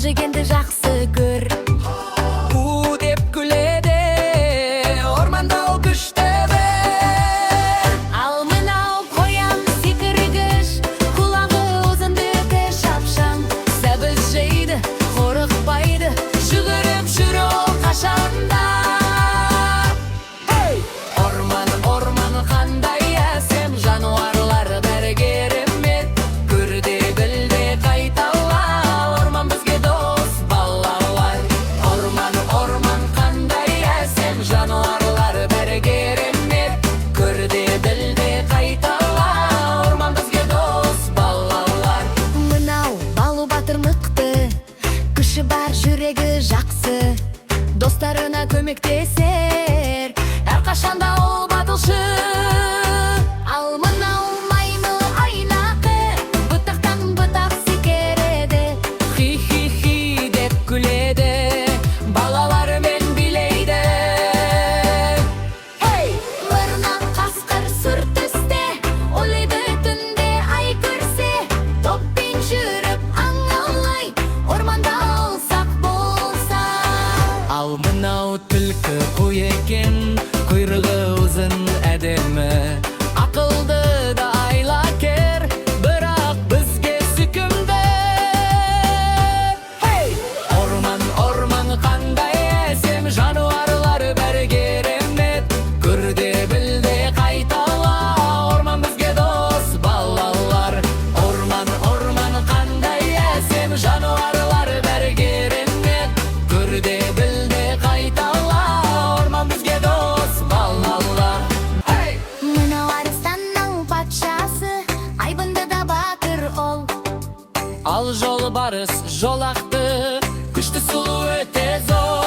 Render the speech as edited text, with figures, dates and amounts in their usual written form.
жегенди жакшы көр. У деп күледі, орманда ол күштөбө. Ал мынау коян секиргиш, кулагы узун өтө шапшаң. Сәбіз жейді, қорықпайды, жүгіріп жүр ол қашанда. Орман қандай әсем, жануарлар бәрі керемет. Көрде білде қайтала, орман бізге дос балалар. Орман қандай әсем, жануарлар бәрі керемет. Көрде білде қайтала, орман бізге дос балалар. Мынау балу батыр мыкты, күші бар, жүрегі жаксы. Достарына көмектесер, әрқашанда ол батылшы. Ал мынау маймыл айнақы, бұтақтан бұтақ секереді. Хи-хи-хи деп күледі, балаларымен билейді. Мұрны қасқыр сұр түсте, ойлайды түнде ай көрсе. Топпен жүріп аң аулай, орманда алсақ болса. Ал мынау түлкі қой екен, құйрығы ұзын әдемі. Ақылды да айлакер, бірақ бізге сүйкімді. Орман қандай әсем, жануарлар бәрі керемет. Көрде білде қайтала, орман бізге дос балалар. Орман қандай әсем, жануарлар бәрі керемет. Көрде білде қайтала, орман бізге дос балалар. Мынау арыстанның патшасы, айбынды да батыр ол. Ал жолбарыс жолақты, күшті сұлу өте зор.